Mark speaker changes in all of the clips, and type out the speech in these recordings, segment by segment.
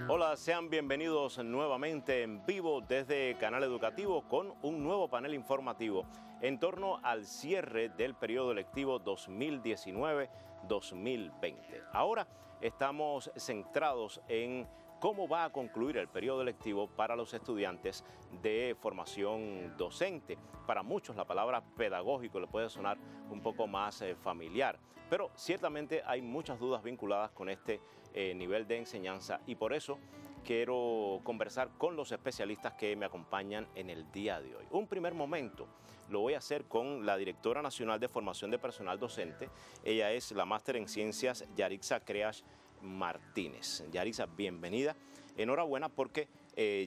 Speaker 1: Hola, sean bienvenidos nuevamente en vivo desde Canal Educativo con un nuevo panel informativo en torno al cierre del periodo lectivo 2019-2020. Ahora estamos centrados en cómo va a concluir el periodo lectivo para los estudiantes de formación docente. Para muchos la palabra pedagógico le puede sonar un poco más familiar, pero ciertamente hay muchas dudas vinculadas con este nivel de enseñanza y por eso quiero conversar con los especialistas que me acompañan en el día de hoy. Un primer momento lo voy a hacer con la directora nacional de formación de personal docente. Ella es la máster en ciencias Yarixa Creas Martínez. Yarixa, bienvenida. Enhorabuena porque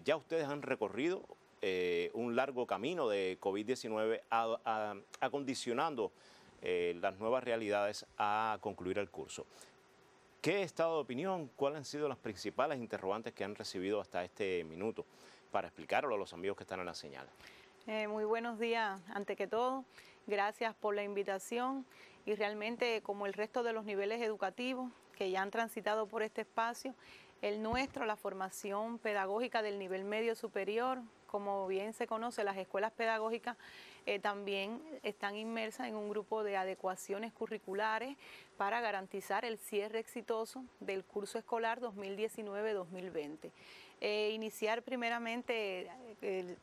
Speaker 1: ya ustedes han recorrido un largo camino de COVID-19 acondicionando las nuevas realidades a concluir el curso. ¿Qué estado de opinión? ¿Cuáles han sido las principales interrogantes que han recibido hasta este minuto para explicarlo a los amigos que están en la señal?
Speaker 2: Muy buenos días, ante que todo. Gracias por la invitación y realmente, como el resto de los niveles educativos que ya han transitado por este espacio, el nuestro, la formación pedagógica del nivel medio superior, como bien se conoce, las escuelas pedagógicas también están inmersas en un grupo de adecuaciones curriculares para garantizar el cierre exitoso del curso escolar 2019-2020. Iniciar primeramente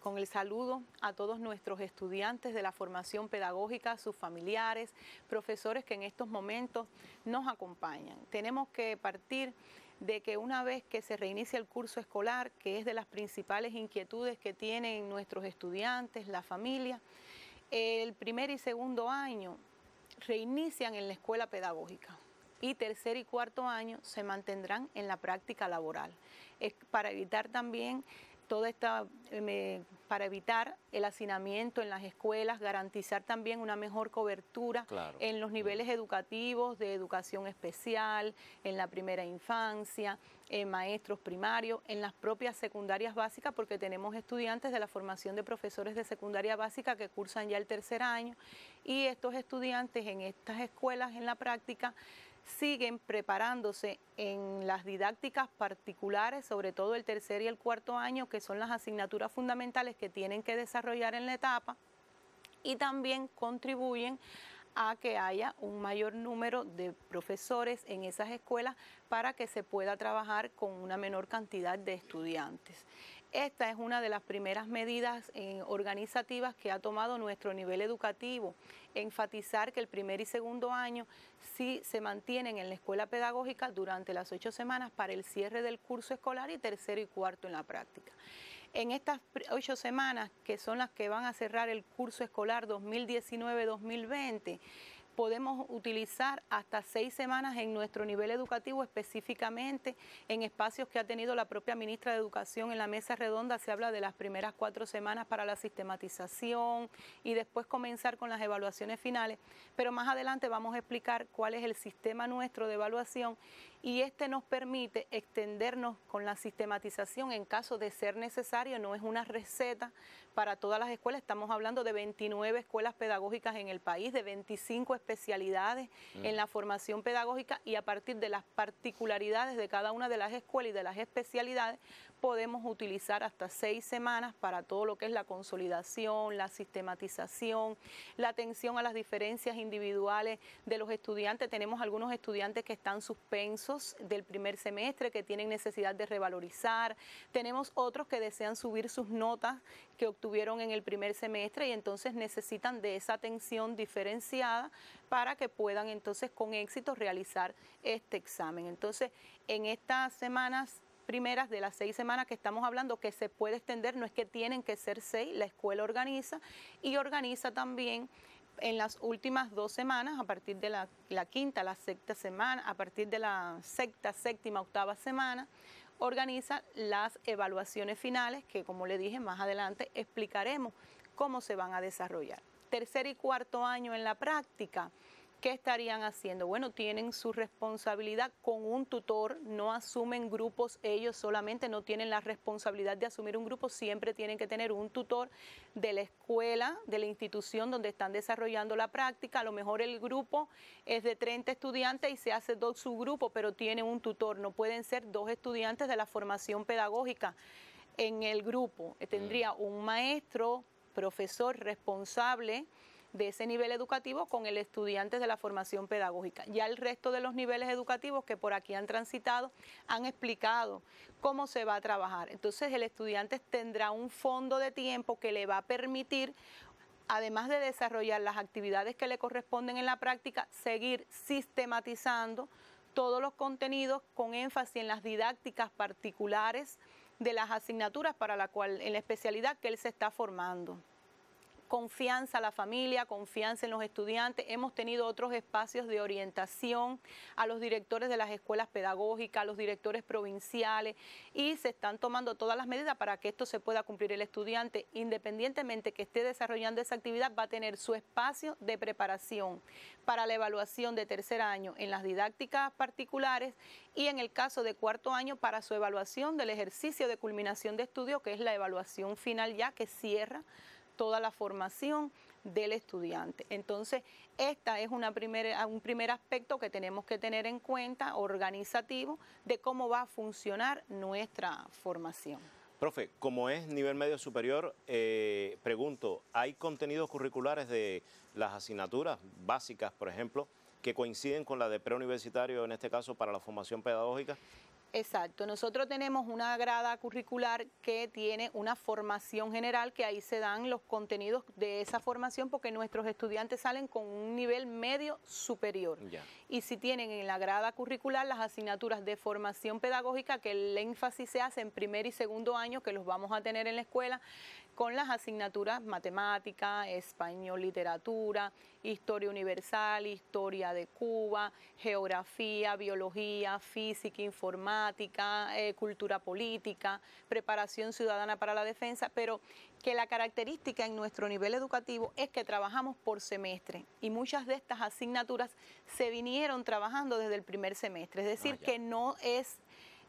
Speaker 2: con el saludo a todos nuestros estudiantes de la formación pedagógica, sus familiares, profesores que en estos momentos nos acompañan. Tenemos que partir de que una vez que se reinicia el curso escolar, que es de las principales inquietudes que tienen nuestros estudiantes, la familia, el primer y segundo año reinician en la escuela pedagógica y tercer y cuarto año se mantendrán en la práctica laboral. Es para evitar también para evitar el hacinamiento en las escuelas, garantizar también una mejor cobertura en los niveles educativos de educación especial, en la primera infancia, en maestros primarios, en las propias secundarias básicas, porque tenemos estudiantes de la formación de profesores de secundaria básica que cursan ya el tercer año y estos estudiantes en estas escuelas en la práctica siguen preparándose en las didácticas particulares, sobre todo el tercer y el cuarto año, que son las asignaturas fundamentales que tienen que desarrollar en la etapa, y también contribuyen a que haya un mayor número de profesores en esas escuelas para que se pueda trabajar con una menor cantidad de estudiantes. Esta es una de las primeras medidas organizativas que ha tomado nuestro nivel educativo, enfatizar que el primer y segundo año sí se mantienen en la escuela pedagógica durante las 8 semanas para el cierre del curso escolar y tercero y cuarto en la práctica. En estas 8 semanas, que son las que van a cerrar el curso escolar 2019-2020, podemos utilizar hasta 6 semanas en nuestro nivel educativo, específicamente en espacios que ha tenido la propia ministra de Educación en la mesa redonda. Se habla de las primeras 4 semanas para la sistematización y después comenzar con las evaluaciones finales, pero más adelante vamos a explicar cuál es el sistema nuestro de evaluación y este nos permite extendernos con la sistematización en caso de ser necesario. No es una receta para todas las escuelas, estamos hablando de 29 escuelas pedagógicas en el país, de 25 especialidades en la formación pedagógica, y a partir de las particularidades de cada una de las escuelas y de las especialidades podemos utilizar hasta 6 semanas para todo lo que es la consolidación, la sistematización, la atención a las diferencias individuales de los estudiantes. Tenemos algunos estudiantes que están suspensos del primer semestre, que tienen necesidad de revalorizar. Tenemos otros que desean subir sus notas que obtuvieron en el primer semestre y entonces necesitan de esa atención diferenciada para que puedan entonces con éxito realizar este examen. Entonces, en estas semanas primeras de las 6 semanas que estamos hablando, que se puede extender, no es que tienen que ser 6, la escuela organiza y organiza también en las últimas 2 semanas, a partir de la quinta, la sexta semana, a partir de la sexta, séptima, octava semana, organiza las evaluaciones finales que, como le dije, más adelante explicaremos cómo se van a desarrollar. Tercer y cuarto año en la práctica, ¿Qué estarían haciendo? Bueno, tienen su responsabilidad con un tutor, no asumen grupos ellos solamente, no tienen la responsabilidad de asumir un grupo, siempre tienen que tener un tutor de la escuela, de la institución donde están desarrollando la práctica. A lo mejor el grupo es de 30 estudiantes y se hace 2 subgrupos, pero tiene un tutor, no pueden ser 2 estudiantes de la formación pedagógica en el grupo. Tendría un maestro, profesor responsable de ese nivel educativo con el estudiante de la formación pedagógica. Ya el resto de los niveles educativos que por aquí han transitado han explicado cómo se va a trabajar. Entonces el estudiante tendrá un fondo de tiempo que le va a permitir, además de desarrollar las actividades que le corresponden en la práctica, seguir sistematizando todos los contenidos con énfasis en las didácticas particulares de las asignaturas para la cual, en la especialidad que él se está formando. Confianza a la familia, confianza en los estudiantes. Hemos tenido otros espacios de orientación a los directores de las escuelas pedagógicas, a los directores provinciales, y se están tomando todas las medidas para que esto se pueda cumplir. El estudiante, independientemente que esté desarrollando esa actividad, va a tener su espacio de preparación para la evaluación de tercer año en las didácticas particulares y en el caso de cuarto año para su evaluación del ejercicio de culminación de estudio, que es la evaluación final ya que cierra toda la formación del estudiante. Entonces, esta es un primer aspecto que tenemos que tener en cuenta, organizativo, de cómo va a funcionar nuestra formación.
Speaker 1: Profe, como es nivel medio superior, pregunto, ¿hay contenidos curriculares de las asignaturas básicas, por ejemplo, que coinciden con la de preuniversitario, en este caso, para la formación pedagógica?
Speaker 2: Exacto, nosotros tenemos una grada curricular que tiene una formación general, que ahí se dan los contenidos de esa formación porque nuestros estudiantes salen con un nivel medio superior. Ya. Y si tienen en la grada curricular las asignaturas de formación pedagógica, que el énfasis se hace en primer y segundo año, que los vamos a tener en la escuela, con las asignaturas matemática, español, literatura, historia universal, historia de Cuba, geografía, biología, física, informática, cultura política, preparación ciudadana para la defensa, pero que la característica en nuestro nivel educativo es que trabajamos por semestre y muchas de estas asignaturas se vinieron trabajando desde el primer semestre, es decir, que no es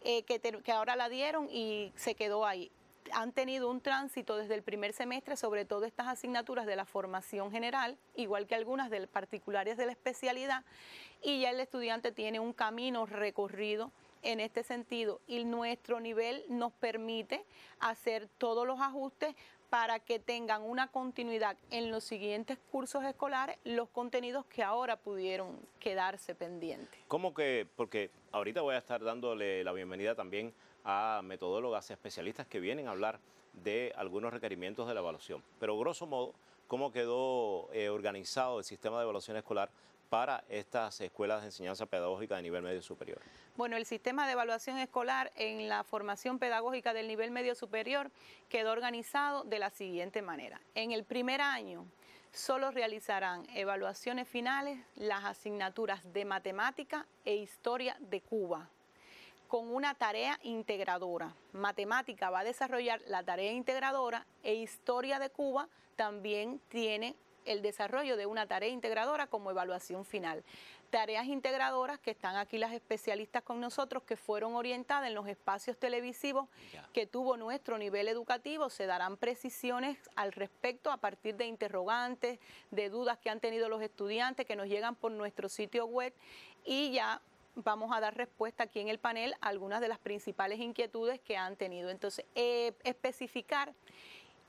Speaker 2: que ahora la dieron y se quedó ahí. Han tenido un tránsito desde el primer semestre, sobre todo estas asignaturas de la formación general, igual que algunas de particulares de la especialidad, y ya el estudiante tiene un camino recorrido en este sentido y nuestro nivel nos permite hacer todos los ajustes para que tengan una continuidad en los siguientes cursos escolares, los contenidos que ahora pudieron quedarse pendientes.
Speaker 1: ¿Cómo que? Porque ahorita voy a estar dándole la bienvenida también a metodólogas especialistas que vienen a hablar de algunos requerimientos de la evaluación. Pero grosso modo, ¿cómo quedó organizado el sistema de evaluación escolar para estas escuelas de enseñanza pedagógica de nivel medio superior?
Speaker 2: Bueno, el sistema de evaluación escolar en la formación pedagógica del nivel medio superior quedó organizado de la siguiente manera. En el primer año solo realizarán evaluaciones finales las asignaturas de matemática e historia de Cuba, con una tarea integradora. Matemática va a desarrollar la tarea integradora e historia de Cuba también tiene el desarrollo de una tarea integradora como evaluación final. Tareas integradoras que están aquí las especialistas con nosotros, que fueron orientadas en los espacios televisivos que tuvo nuestro nivel educativo. Se darán precisiones al respecto a partir de interrogantes, de dudas que han tenido los estudiantes que nos llegan por nuestro sitio web y ya vamos a dar respuesta aquí en el panel a algunas de las principales inquietudes que han tenido. Entonces, especificar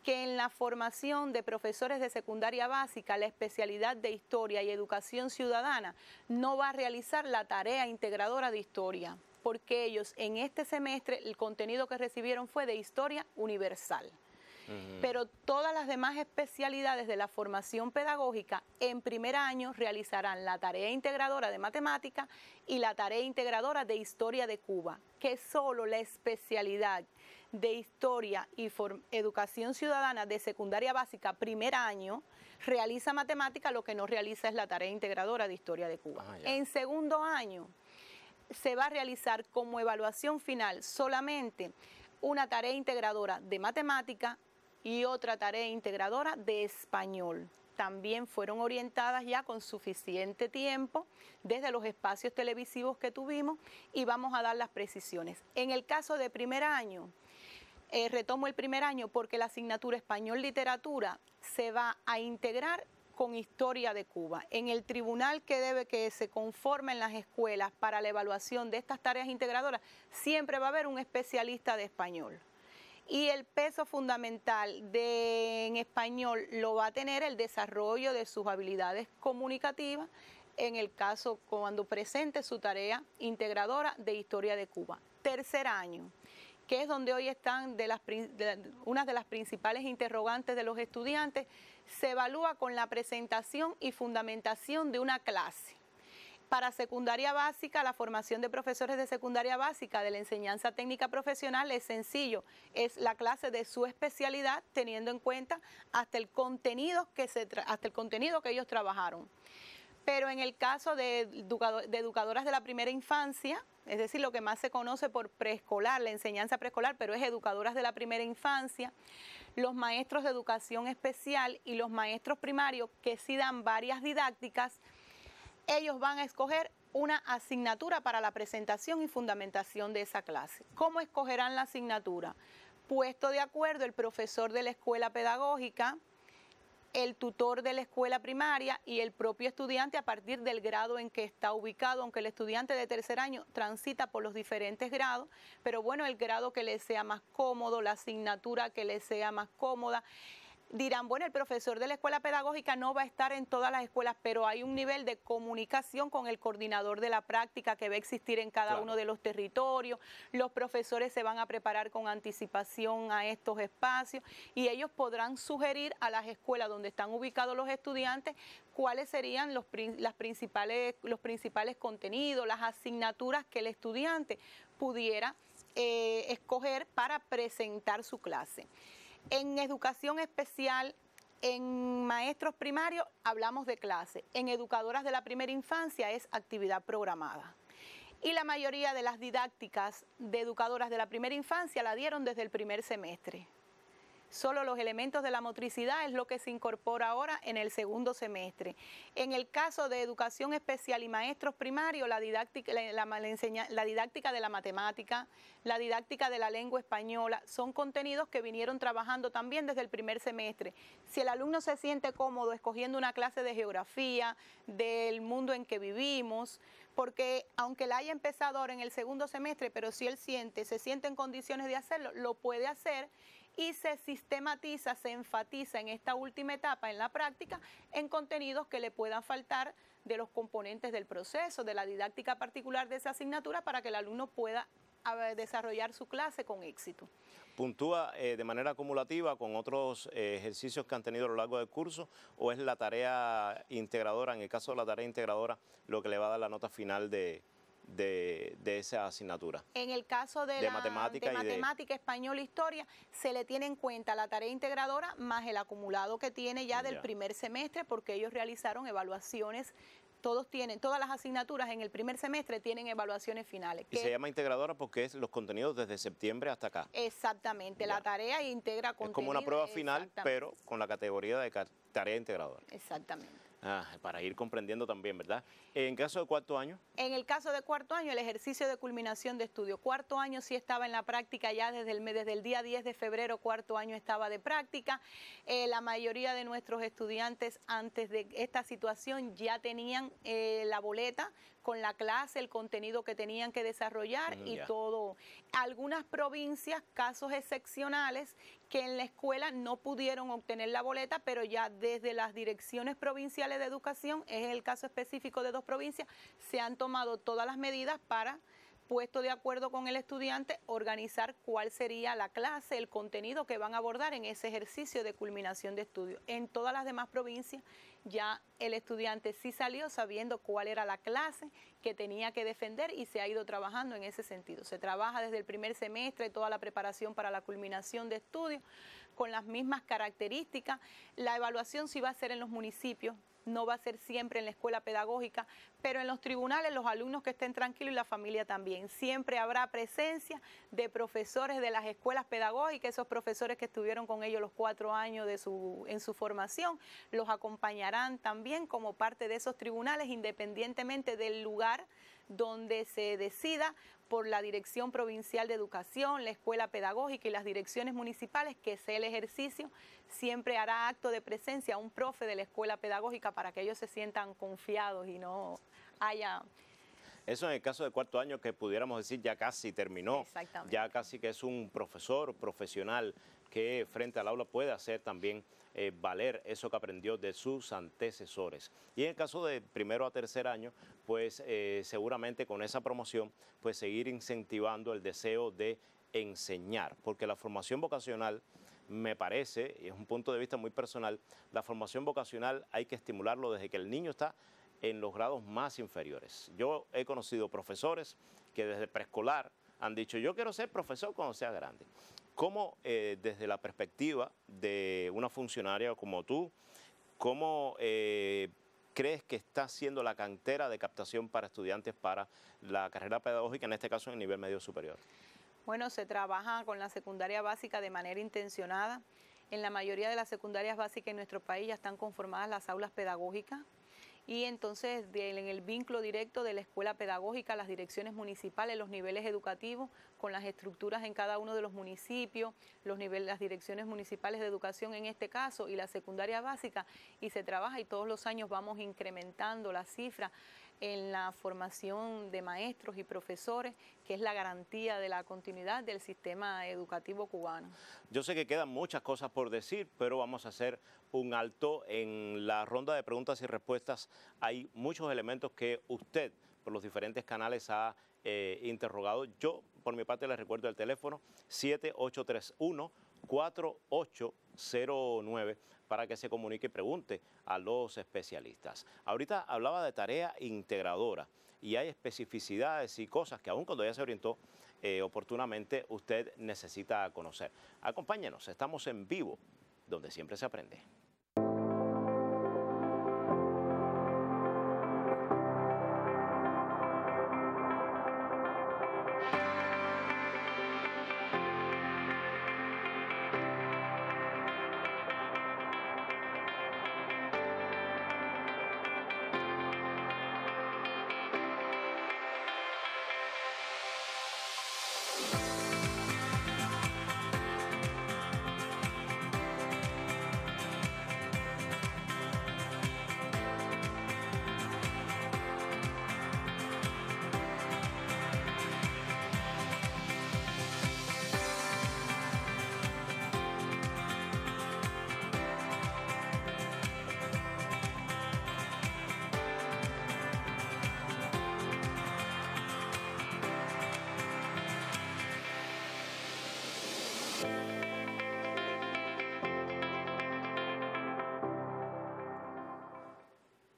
Speaker 2: que en la formación de profesores de secundaria básica, la especialidad de Historia y Educación Ciudadana no va a realizar la tarea integradora de Historia, porque ellos en este semestre el contenido que recibieron fue de Historia Universal. Pero todas las demás especialidades de la formación pedagógica en primer año realizarán la tarea integradora de matemática y la tarea integradora de historia de Cuba, que solo la especialidad de historia y educación ciudadana de secundaria básica primer año realiza matemática, lo que no realiza es la tarea integradora de historia de Cuba. En segundo año se va a realizar como evaluación final solamente una tarea integradora de matemática y otra tarea integradora de español. también fueron orientadas ya con suficiente tiempo desde los espacios televisivos que tuvimos y vamos a dar las precisiones. En el caso de primer año, retomo el primer año porque la asignatura Español Literatura se va a integrar con Historia de Cuba. En el tribunal que se conforma en las escuelas para la evaluación de estas tareas integradoras, siempre va a haber un especialista de español. Y el peso fundamental en español lo va a tener el desarrollo de sus habilidades comunicativas, en el caso cuando presente su tarea integradora de Historia de Cuba. Tercer año, que es donde hoy están una de las principales interrogantes de los estudiantes, se evalúa con la presentación y fundamentación de una clase. Para secundaria básica, la formación de profesores de secundaria básica de la enseñanza técnica profesional es sencillo, es la clase de su especialidad teniendo en cuenta hasta el contenido que ellos trabajaron. Pero en el caso de educadoras de la primera infancia, es decir, lo que más se conoce por preescolar, la enseñanza preescolar, pero es educadoras de la primera infancia, los maestros de educación especial y los maestros primarios que sí dan varias didácticas, ellos van a escoger una asignatura para la presentación y fundamentación de esa clase. ¿Cómo escogerán la asignatura? Puesto de acuerdo el profesor de la escuela pedagógica, el tutor de la escuela primaria y el propio estudiante a partir del grado en que está ubicado, aunque el estudiante de tercer año transita por los diferentes grados, pero bueno, el grado que le sea más cómodo, la asignatura que le sea más cómoda. Dirán, bueno, el profesor de la escuela pedagógica no va a estar en todas las escuelas, pero hay un nivel de comunicación con el coordinador de la práctica que va a existir en cada uno de los territorios. Los profesores se van a preparar con anticipación a estos espacios y ellos podrán sugerir a las escuelas donde están ubicados los estudiantes cuáles serían los principales contenidos, las asignaturas que el estudiante pudiera escoger para presentar su clase. En educación especial, en maestros primarios, hablamos de clase. En educadoras de la primera infancia es actividad programada. Y la mayoría de las didácticas de educadoras de la primera infancia la dieron desde el primer semestre. Solo los elementos de la motricidad es lo que se incorpora ahora en el segundo semestre. En el caso de educación especial y maestros primarios, la didáctica de la matemática, la didáctica de la lengua española, son contenidos que vinieron trabajando también desde el primer semestre. Si el alumno se siente cómodo escogiendo una clase de geografía, del mundo en que vivimos, porque aunque la haya empezado ahora en el segundo semestre, pero si él se siente en condiciones de hacerlo, lo puede hacer. Y se sistematiza, se enfatiza en esta última etapa, en la práctica, en contenidos que le puedan faltar de los componentes del proceso, de la didáctica particular de esa asignatura, para que el alumno pueda desarrollar su clase con éxito.
Speaker 1: ¿Puntúa de manera acumulativa con otros ejercicios que han tenido a lo largo del curso o es la tarea integradora, en el caso de la tarea integradora, lo que le va a dar la nota final de esa asignatura?
Speaker 2: En el caso de matemática, español, historia, se le tiene en cuenta la tarea integradora más el acumulado que tiene ya del primer semestre, porque ellos realizaron evaluaciones. Todas las asignaturas en el primer semestre tienen evaluaciones finales.
Speaker 1: Y se llama integradora porque es los contenidos desde septiembre hasta acá.
Speaker 2: Exactamente, la tarea integra contenido.
Speaker 1: Es como una prueba final, pero con la categoría de tarea integradora.
Speaker 2: Exactamente.
Speaker 1: Para ir comprendiendo también, ¿verdad? En caso de cuarto año.
Speaker 2: En el caso de cuarto año, el ejercicio de culminación de estudio. Cuarto año sí estaba en la práctica ya desde el día 10 de febrero, cuarto año estaba de práctica. La mayoría de nuestros estudiantes antes de esta situación ya tenían la boleta con la clase, el contenido que tenían que desarrollar y todo. Algunas provincias, casos excepcionales, que en la escuela no pudieron obtener la boleta, pero ya desde las direcciones provinciales de educación, es el caso específico de 2 provincias, se han tomado todas las medidas para, puesto de acuerdo con el estudiante, organizar cuál sería la clase, el contenido que van a abordar en ese ejercicio de culminación de estudio. En todas las demás provincias ya el estudiante sí salió sabiendo cuál era la clase que tenía que defender y se ha ido trabajando en ese sentido. Se trabaja desde el primer semestre toda la preparación para la culminación de estudios con las mismas características. La evaluación sí va a ser en los municipios, no va a ser siempre en la escuela pedagógica, pero en los tribunales los alumnos que estén tranquilos y la familia también. Siempre habrá presencia de profesores de las escuelas pedagógicas, esos profesores que estuvieron con ellos los 4 años en su formación, los acompañarán también como parte de esos tribunales, independientemente del lugar donde se decida por la Dirección Provincial de Educación, la Escuela Pedagógica y las direcciones municipales, que sea el ejercicio, siempre hará acto de presencia un profe de la Escuela Pedagógica para que ellos se sientan confiados y no haya...
Speaker 1: Eso en el caso de 4º año, que pudiéramos decir ya casi terminó, ya casi que es un profesor profesional que frente al aula puede hacer también valer eso que aprendió de sus antecesores. Y en el caso de 1º a 3er año, pues seguramente con esa promoción, pues seguir incentivando el deseo de enseñar, porque la formación vocacional, me parece, y es un punto de vista muy personal, la formación vocacional hay que estimularlo desde que el niño está en los grados más inferiores. Yo he conocido profesores que desde preescolar han dicho, yo quiero ser profesor cuando sea grande. ¿Cómo desde la perspectiva de una funcionaria como tú, cómo crees que está siendo la cantera de captación para estudiantes para la carrera pedagógica, en este caso en el nivel medio superior?
Speaker 2: Bueno, se trabaja con la secundaria básica de manera intencionada. En la mayoría de las secundarias básicas en nuestro país ya están conformadas las aulas pedagógicas. Y entonces en el vínculo directo de la escuela pedagógica, las direcciones municipales, los niveles educativos, con las estructuras en cada uno de los municipios, las direcciones municipales de educación en este caso y la secundaria básica, y se trabaja y todos los años vamos incrementando la cifra en la formación de maestros y profesores, que es la garantía de la continuidad del sistema educativo cubano.
Speaker 1: Yo sé que quedan muchas cosas por decir, pero vamos a hacer un alto en la ronda de preguntas y respuestas. Hay muchos elementos que usted, por los diferentes canales, ha interrogado. Yo, por mi parte, les recuerdo el teléfono 7831-4809 para que se comunique y pregunte a los especialistas. Ahorita hablaba de tarea integradora y hay especificidades y cosas que aún cuando ya se orientó oportunamente usted necesita conocer. Acompáñenos, estamos en vivo, donde siempre se aprende.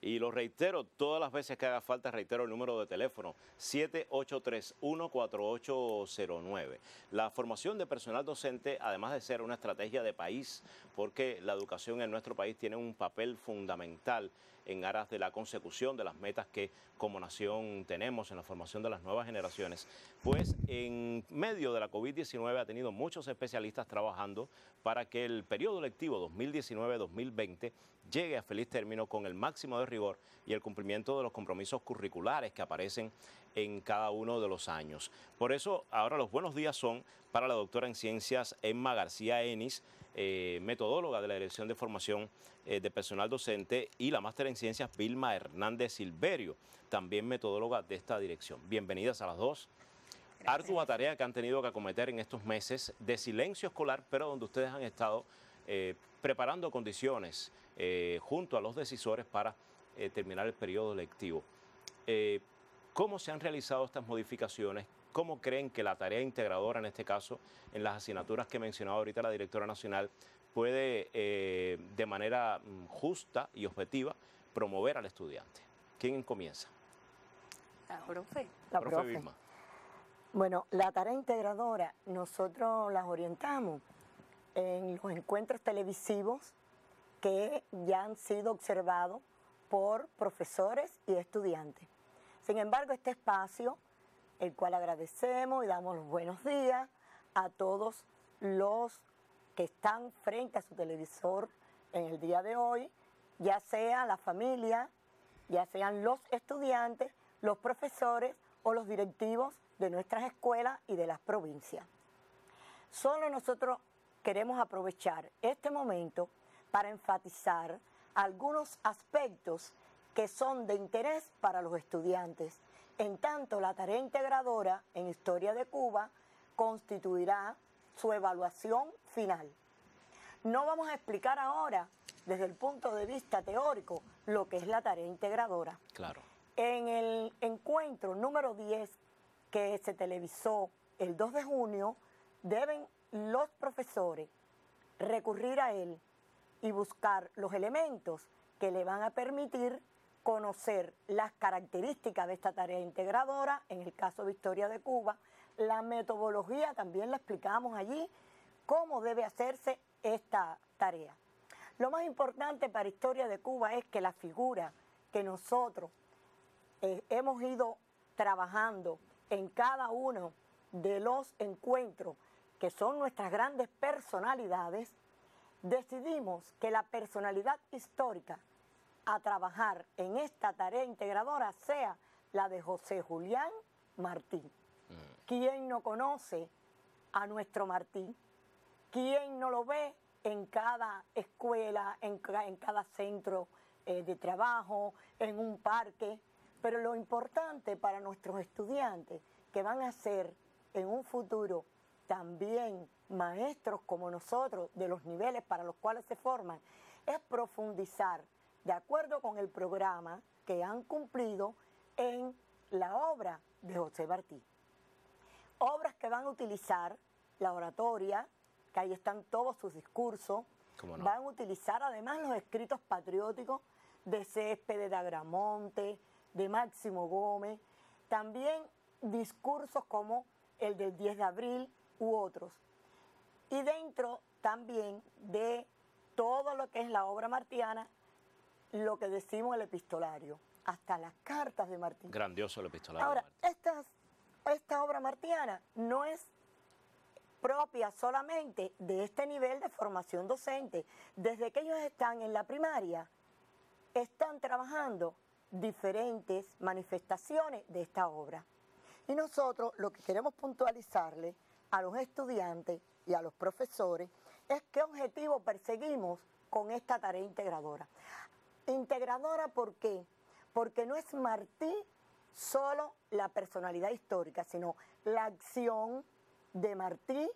Speaker 1: Y lo reitero, todas las veces que haga falta, reitero el número de teléfono, 7831-4809. La formación de personal docente, además de ser una estrategia de país, porque la educación en nuestro país tiene un papel fundamental en aras de la consecución de las metas que como nación tenemos en la formación de las nuevas generaciones, pues en medio de la COVID-19 ha tenido muchos especialistas trabajando para que el periodo lectivo 2019-2020 llegue a feliz término con el máximo de rigor y el cumplimiento de los compromisos curriculares que aparecen en cada uno de los años. Por eso, ahora los buenos días son para la doctora en Ciencias Emma García Enis, metodóloga de la Dirección de Formación de Personal Docente, y la máster en Ciencias Vilma Hernández Silverio, también metodóloga de esta dirección. Bienvenidas a las dos. Gracias. Ardua tarea que han tenido que acometer en estos meses de silencio escolar, pero donde ustedes han estado preparando condiciones junto a los decisores para terminar el periodo lectivo. ¿Cómo se han realizado estas modificaciones? ¿Cómo creen que la tarea integradora, en este caso, en las asignaturas que mencionaba ahorita la directora nacional, puede de manera justa y objetiva promover al estudiante? ¿Quién comienza?
Speaker 3: La profe.
Speaker 1: La profe Vilma.
Speaker 3: Bueno, la tarea integradora nosotros las orientamos
Speaker 4: en los encuentros televisivos que ya han sido observados por profesores y estudiantes. Sin embargo, este espacio, el cual agradecemos y damos los buenos días a todos los que están frente a su televisor en el día de hoy, ya sea la familia, ya sean los estudiantes, los profesores o los directivos de nuestras escuelas y de las provincias. Solo nosotros queremos aprovechar este momento para enfatizar algunos aspectos que son de interés para los estudiantes. En tanto, la tarea integradora en Historia de Cuba constituirá su evaluación final. No vamos a explicar ahora, desde el punto de vista teórico, lo que es la tarea integradora.
Speaker 1: Claro.
Speaker 4: En el encuentro número 10 que se televisó el 2 de junio, deben los profesores recurrir a él y buscar los elementos que le van a permitir conocer las características de esta tarea integradora, en el caso de Historia de Cuba, la metodología, también la explicamos allí, cómo debe hacerse esta tarea. Lo más importante para Historia de Cuba es que la figura que nosotros hemos ido trabajando en cada uno de los encuentros, que son nuestras grandes personalidades, decidimos que la personalidad histórica a trabajar en esta tarea integradora sea la de José Julián Martí. ¿Quién no conoce a nuestro Martí? ¿Quién no lo ve en cada escuela, en cada centro de trabajo, en un parque? Pero lo importante para nuestros estudiantes, que van a ser en un futuro también maestros como nosotros, de los niveles para los cuales se forman, es profundizar, de acuerdo con el programa que han cumplido, en la obra de José Martí. Obras que van a utilizar la oratoria, que ahí están todos sus discursos,
Speaker 1: ¿Cómo no?
Speaker 4: Van a utilizar además los escritos patrióticos de Céspedes, de Agramonte, de Máximo Gómez, también discursos como el del 10 de abril u otros. Y dentro también de todo lo que es la obra martiana, lo que decimos el epistolario, hasta las cartas de Martí.
Speaker 1: Grandioso el epistolario.
Speaker 4: Ahora,
Speaker 1: de Martí.
Speaker 4: esta obra martiana no es propia solamente de este nivel de formación docente. Desde que ellos están en la primaria, están trabajando diferentes manifestaciones de esta obra. Y nosotros lo que queremos puntualizarle a los estudiantes y a los profesores es qué objetivo perseguimos con esta tarea integradora. Integradora, ¿por qué? Porque no es Martí solo la personalidad histórica, sino la acción de Martí,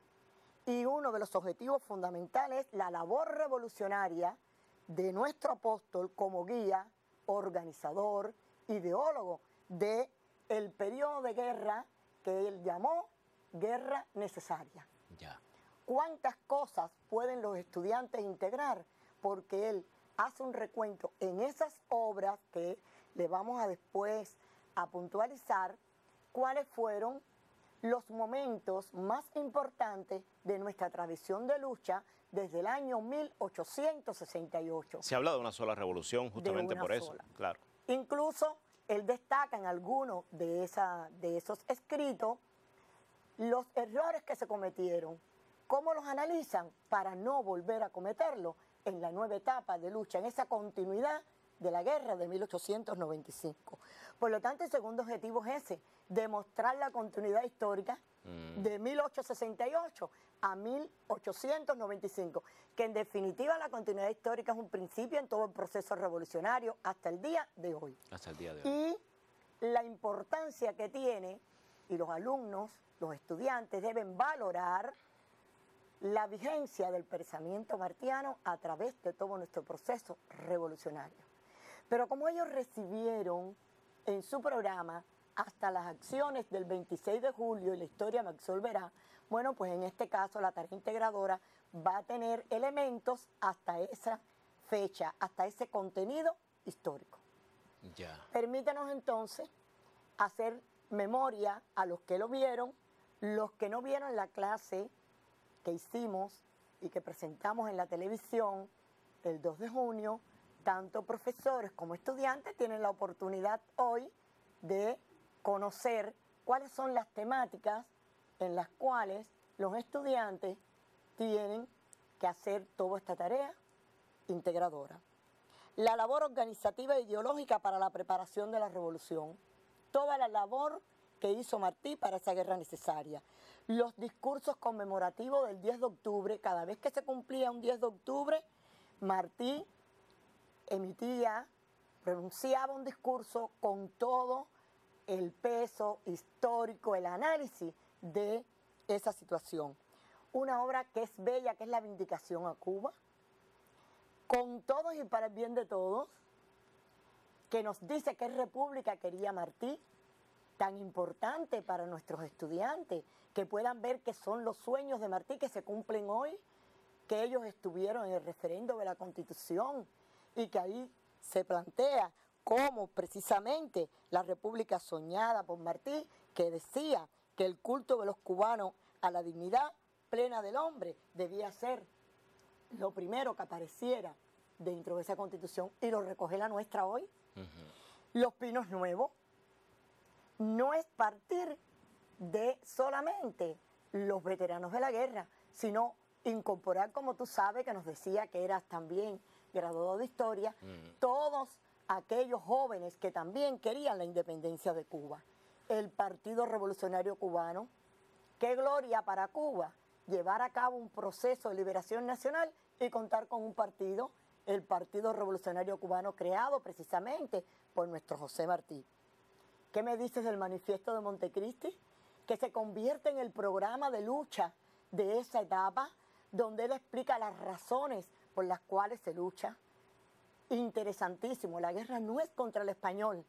Speaker 4: y uno de los objetivos fundamentales es la labor revolucionaria de nuestro apóstol como guía, organizador, ideólogo del periodo de guerra que él llamó guerra necesaria.
Speaker 1: Ya.
Speaker 4: ¿Cuántas cosas pueden los estudiantes integrar? Porque él hace un recuento en esas obras que le vamos a después a puntualizar cuáles fueron los momentos más importantes de nuestra tradición de lucha desde el año 1868.
Speaker 1: Se habla de una sola revolución justamente por eso, claro.
Speaker 4: Incluso él destaca en algunos de esos escritos los errores que se cometieron, cómo los analizan para no volver a cometerlos en la nueva etapa de lucha, en esa continuidad de la guerra de 1895. Por lo tanto, el segundo objetivo es ese, demostrar la continuidad histórica de 1868 a 1895, que en definitiva la continuidad histórica es un principio en todo el proceso revolucionario hasta el día de hoy.
Speaker 1: Hasta el día de hoy.
Speaker 4: Y la importancia que tiene, y los alumnos, los estudiantes deben valorar la vigencia del pensamiento martiano a través de todo nuestro proceso revolucionario. Pero como ellos recibieron en su programa hasta las acciones del 26 de julio y la historia me absolverá, bueno, pues en este caso la tarea integradora va a tener elementos hasta esa fecha, hasta ese contenido histórico.
Speaker 1: Ya.
Speaker 4: Permítanos entonces hacer memoria a los que lo vieron, los que no vieron la clase que hicimos y que presentamos en la televisión el 2 de junio, tanto profesores como estudiantes tienen la oportunidad hoy de conocer cuáles son las temáticas en las cuales los estudiantes tienen que hacer toda esta tarea integradora. La labor organizativa e ideológica para la preparación de la revolución. Toda la labor que hizo Martí para esa guerra necesaria. Los discursos conmemorativos del 10 de octubre, cada vez que se cumplía un 10 de octubre, Martí emitía, pronunciaba un discurso con todo el peso histórico, el análisis de esa situación. Una obra que es bella, que es La Vindicación a Cuba, con todos y para el bien de todos, que nos dice qué república quería Martí, tan importante para nuestros estudiantes, que puedan ver que son los sueños de Martí que se cumplen hoy, que ellos estuvieron en el referendo de la Constitución y que ahí se plantea cómo precisamente la república soñada por Martí, que decía que el culto de los cubanos a la dignidad plena del hombre debía ser lo primero que apareciera dentro de esa Constitución, y lo recoge la nuestra hoy. Los Pinos Nuevos no es partir de solamente los veteranos de la guerra, sino incorporar, como tú sabes, que nos decía que eras también graduado de historia, todos aquellos jóvenes que también querían la independencia de Cuba. El Partido Revolucionario Cubano, qué gloria para Cuba llevar a cabo un proceso de liberación nacional y contar con un partido, el Partido Revolucionario Cubano, creado precisamente por nuestro José Martí. ¿Qué me dices del Manifiesto de Montecristi? Que se convierte en el programa de lucha de esa etapa, donde él explica las razones por las cuales se lucha. Interesantísimo, la guerra no es contra el español,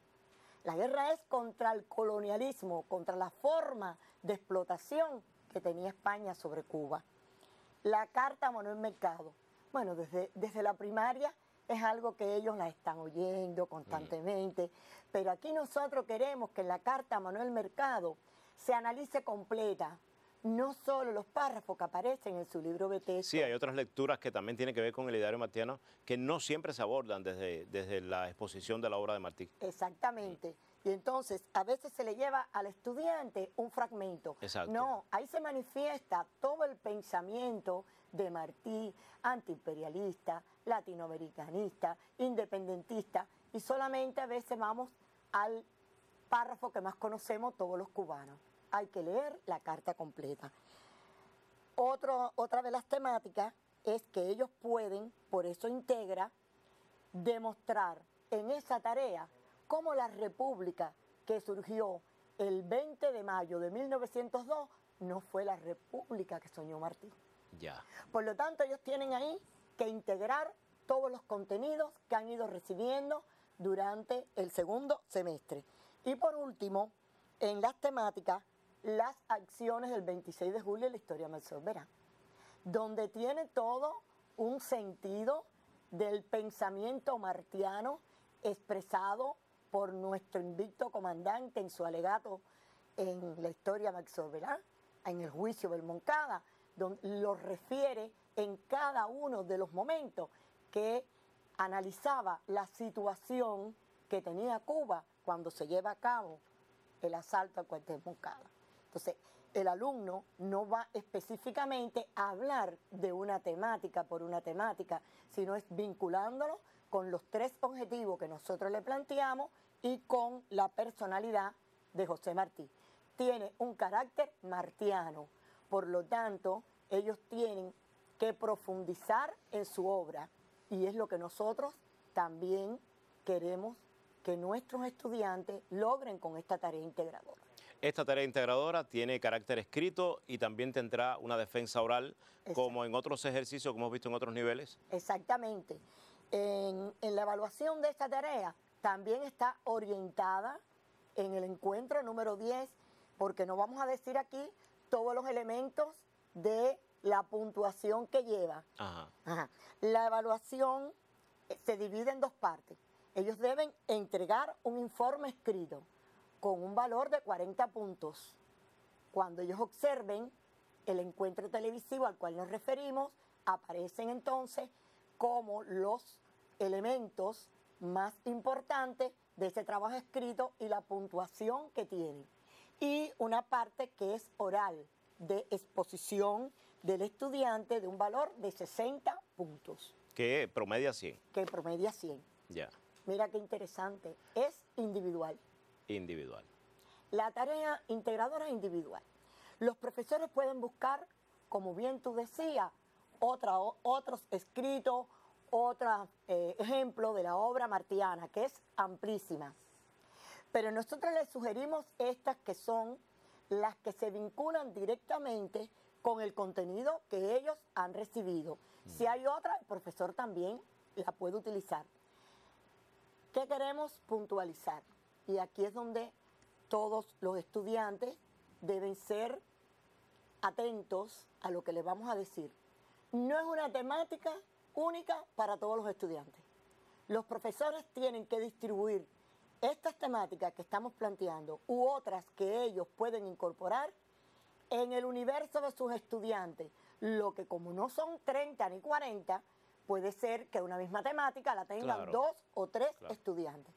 Speaker 4: la guerra es contra el colonialismo, contra la forma de explotación que tenía España sobre Cuba. La carta a Manuel Mercado, bueno, desde la primaria es algo que ellos la están oyendo constantemente, pero aquí nosotros queremos que en la carta a Manuel Mercado se analice completa, no solo los párrafos que aparecen en su libro de texto.
Speaker 1: Sí, hay otras lecturas que también tienen que ver con el ideario martiano que no siempre se abordan desde la exposición de la obra de Martí.
Speaker 4: Exactamente. Y entonces a veces se le lleva al estudiante un fragmento.
Speaker 1: Exacto.
Speaker 4: No, ahí se manifiesta todo el pensamiento de Martí, antiimperialista, latinoamericanista, independentista, y solamente a veces vamos al párrafo que más conocemos todos los cubanos. Hay que leer la carta completa. Otra de las temáticas es que ellos pueden, por eso integra, demostrar en esa tarea cómo la república que surgió el 20 de mayo de 1902 no fue la república que soñó Martí.
Speaker 1: Ya.
Speaker 4: Por lo tanto, ellos tienen ahí que integrar todos los contenidos que han ido recibiendo durante el segundo semestre. Y por último, en las temáticas, las acciones del 26 de julio de la historia Marcel, donde tiene todo un sentido del pensamiento martiano expresado por nuestro invicto comandante en su alegato en la historia Marcel, en el juicio del Moncada, donde lo refiere en cada uno de los momentos que analizaba la situación que tenía Cuba cuando se lleva a cabo el asalto al cuartel Moncada. Entonces, el alumno no va específicamente a hablar de una temática por una temática, sino es vinculándolo con los tres objetivos que nosotros le planteamos y con la personalidad de José Martí. Tiene un carácter martiano, por lo tanto, ellos tienen que profundizar en su obra, y es lo que nosotros también queremos que nuestros estudiantes logren con esta tarea integradora.
Speaker 1: Esta tarea integradora tiene carácter escrito y también tendrá una defensa oral, como en otros ejercicios que hemos visto en otros niveles.
Speaker 4: Exactamente. En la evaluación de esta tarea también está orientada en el encuentro número 10, porque no vamos a decir aquí todos los elementos de la puntuación que lleva. La evaluación se divide en dos partes. Ellos deben entregar un informe escrito con un valor de 40 puntos. Cuando ellos observen el encuentro televisivo al cual nos referimos, aparecen entonces como los elementos más importantes de ese trabajo escrito y la puntuación que tiene. Y una parte que es oral, de exposición del estudiante de un valor de 60 puntos.
Speaker 1: Que promedia 100.
Speaker 4: Que promedia 100.
Speaker 1: Ya.
Speaker 4: Mira qué interesante. Es individual.
Speaker 1: Individual.
Speaker 4: La tarea integradora es individual. Los profesores pueden buscar, como bien tú decías, otros escritos, otros ejemplos de la obra martiana, que es amplísima. Pero nosotros les sugerimos estas que son las que se vinculan directamente con el contenido que ellos han recibido. Si hay otra, el profesor también la puede utilizar. ¿Qué queremos puntualizar? Y aquí es donde todos los estudiantes deben ser atentos a lo que les vamos a decir. No es una temática única para todos los estudiantes. Los profesores tienen que distribuir estas temáticas que estamos planteando u otras que ellos pueden incorporar en el universo de sus estudiantes. Lo que como no son 30 ni 40, puede ser que una misma temática la tengan 2 o 3 estudiantes.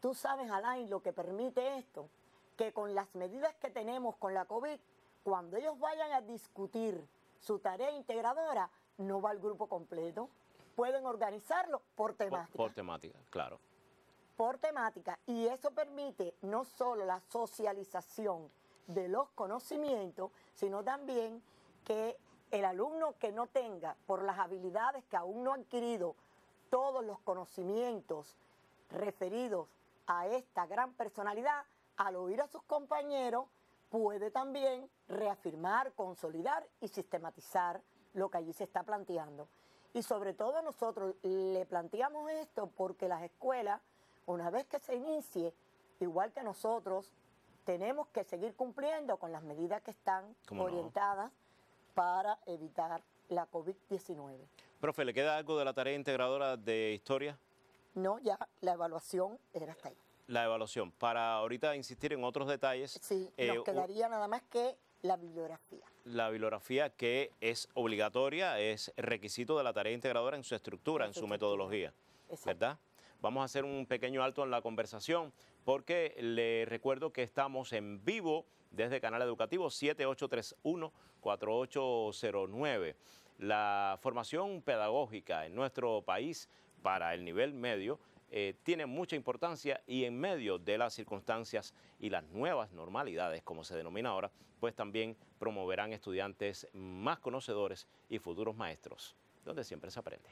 Speaker 4: Tú sabes, Alain, lo que permite esto, que con las medidas que tenemos con la COVID, cuando ellos vayan a discutir su tarea integradora, no va el grupo completo. Pueden organizarlo por temática.
Speaker 1: Por temática, claro.
Speaker 4: Por temática. Y eso permite no solo la socialización de los conocimientos, sino también que el alumno que no tenga, por las habilidades que aún no ha adquirido, todos los conocimientos referidos a esta gran personalidad, al oír a sus compañeros, puede también reafirmar, consolidar y sistematizar lo que allí se está planteando. Y sobre todo nosotros le planteamos esto porque las escuelas, una vez que se inicie, igual que nosotros, tenemos que seguir cumpliendo con las medidas que están orientadas para evitar la COVID-19.
Speaker 1: Profe, ¿le queda algo de la tarea integradora de historia?
Speaker 4: No, ya la evaluación era hasta ahí.
Speaker 1: La evaluación. Para ahorita insistir en otros detalles.
Speaker 4: Sí, nos quedaría nada más que la bibliografía. La
Speaker 1: bibliografía que es obligatoria, es requisito de la tarea integradora en su estructura, en su metodología. Exacto. ¿Verdad? Vamos a hacer un pequeño alto en la conversación porque le recuerdo que estamos en vivo desde Canal Educativo 7831-4809. La formación pedagógica en nuestro país para el nivel medio tiene mucha importancia y en medio de las circunstancias y las nuevas normalidades, como se denomina ahora, pues también promoverán estudiantes más conocedores y futuros maestros, donde siempre se aprende.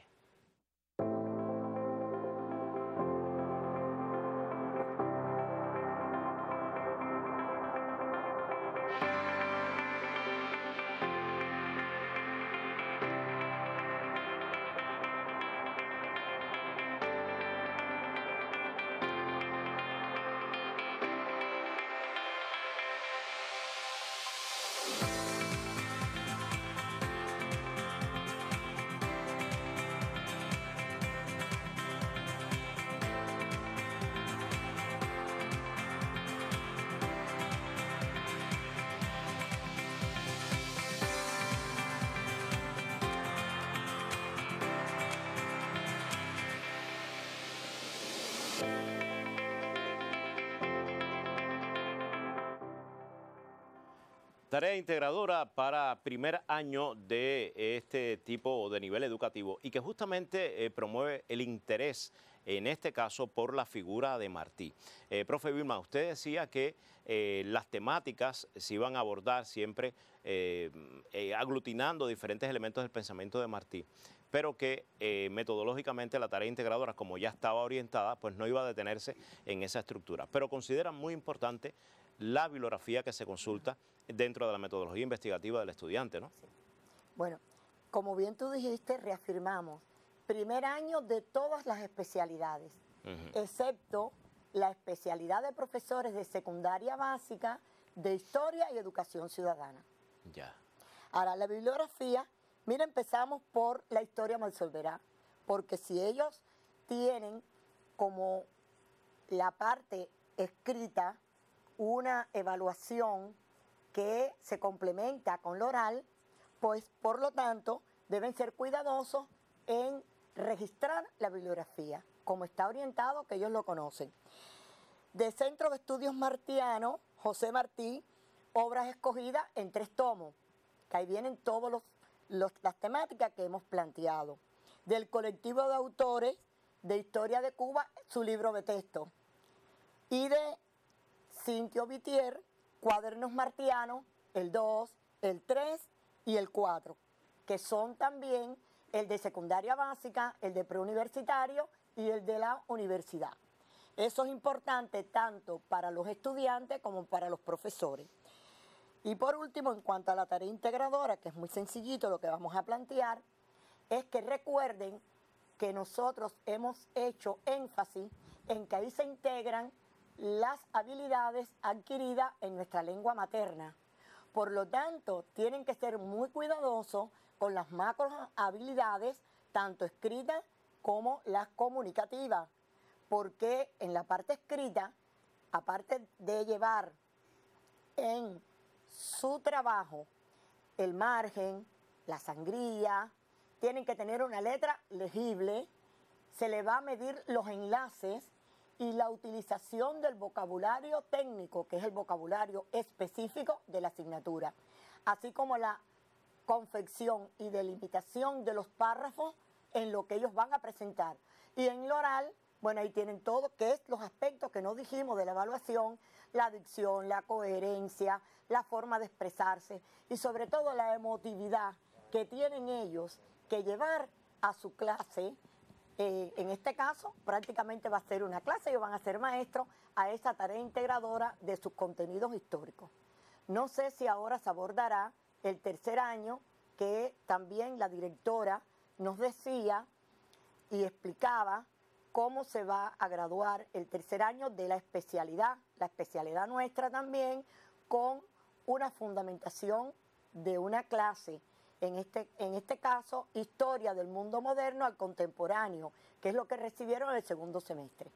Speaker 1: Tarea integradora para primer año de este tipo de nivel educativo y que justamente promueve el interés, en este caso, por la figura de Martí. Profe Vilma, usted decía que las temáticas se iban a abordar siempre aglutinando diferentes elementos del pensamiento de Martí, pero que metodológicamente la tarea integradora, como ya estaba orientada, pues no iba a detenerse en esa estructura. Pero consideran muy importante la bibliografía que se consulta dentro de la metodología investigativa del estudiante, ¿no?
Speaker 4: Sí. Bueno, como bien tú dijiste, reafirmamos, primer año de todas las especialidades, excepto la especialidad de profesores de secundaria básica, de historia y educación ciudadana.
Speaker 1: Ya.
Speaker 4: Ahora, la bibliografía, mira, empezamos por la historia Malsolverá, porque si ellos tienen como la parte escrita una evaluación que se complementa con lo oral, pues por lo tanto deben ser cuidadosos en registrar la bibliografía, como está orientado, que ellos lo conocen. De Centro de Estudios Martiano, José Martí, obras escogidas en 3 tomos, que ahí vienen todas las temáticas que hemos planteado. Del colectivo de autores de Historia de Cuba, su libro de texto. Y de Cintio Vitier, Cuadernos Martianos, el 2, el 3 y el 4, que son también el de secundaria básica, el de preuniversitario y el de la universidad. Eso es importante tanto para los estudiantes como para los profesores. Y por último, en cuanto a la tarea integradora, que es muy sencillito lo que vamos a plantear, es que recuerden que nosotros hemos hecho énfasis en que ahí se integran las habilidades adquiridas en nuestra lengua materna. Por lo tanto, tienen que ser muy cuidadosos con las macro habilidades, tanto escritas como las comunicativas, porque en la parte escrita, aparte de llevar en su trabajo el margen, la sangría, tienen que tener una letra legible, se le va a medir los enlaces y la utilización del vocabulario técnico, que es el vocabulario específico de la asignatura, así como la confección y delimitación de los párrafos en lo que ellos van a presentar. Y en lo oral, bueno, ahí tienen todo, que es los aspectos que no dijimos de la evaluación, la dicción, la coherencia, la forma de expresarse y sobre todo la emotividad que tienen ellos que llevar a su clase. En este caso, prácticamente va a ser una clase, ellos van a ser maestros a esa tarea integradora de sus contenidos históricos. No sé si ahora se abordará el tercer año, que también la directora nos decía y explicaba cómo se va a graduar el tercer año de la especialidad nuestra también, con una fundamentación de una clase. En este caso, historia del mundo moderno al contemporáneo, que es lo que recibieron en el segundo semestre.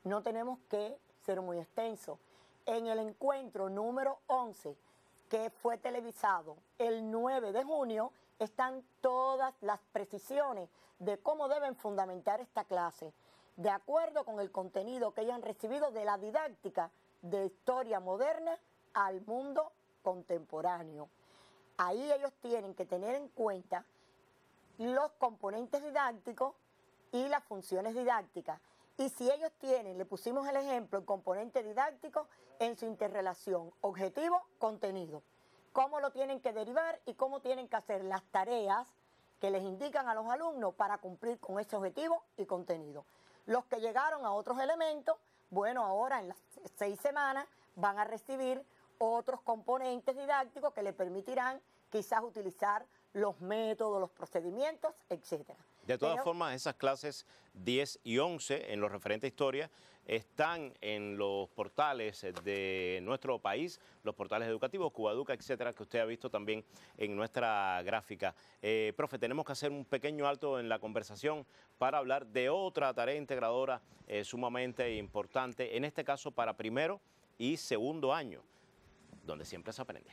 Speaker 4: No tenemos que ser muy extensos. En el encuentro número 11, que fue televisado el 9 de junio, están todas las precisiones de cómo deben fundamentar esta clase, de acuerdo con el contenido que ellos han recibido de la didáctica de historia moderna al mundo contemporáneo. Ahí ellos tienen que tener en cuenta los componentes didácticos y las funciones didácticas. Y si ellos tienen, le pusimos el ejemplo, el componente didáctico en su interrelación objetivo-contenido. Cómo lo tienen que derivar y cómo tienen que hacer las tareas que les indican a los alumnos para cumplir con ese objetivo y contenido. Los que llegaron a otros elementos, bueno, ahora en las 6 semanas van a recibir otros componentes didácticos que le permitirán quizás utilizar los métodos, los procedimientos, etcétera.
Speaker 1: De todas formas, esas clases 10 y 11 en lo referente a historia están en los portales de nuestro país, los portales educativos, Cubaeduca, etcétera, que usted ha visto también en nuestra gráfica. Profe, tenemos que hacer un pequeño alto en la conversación para hablar de otra tarea integradora sumamente importante, en este caso para primero y segundo año, donde siempre se aprende.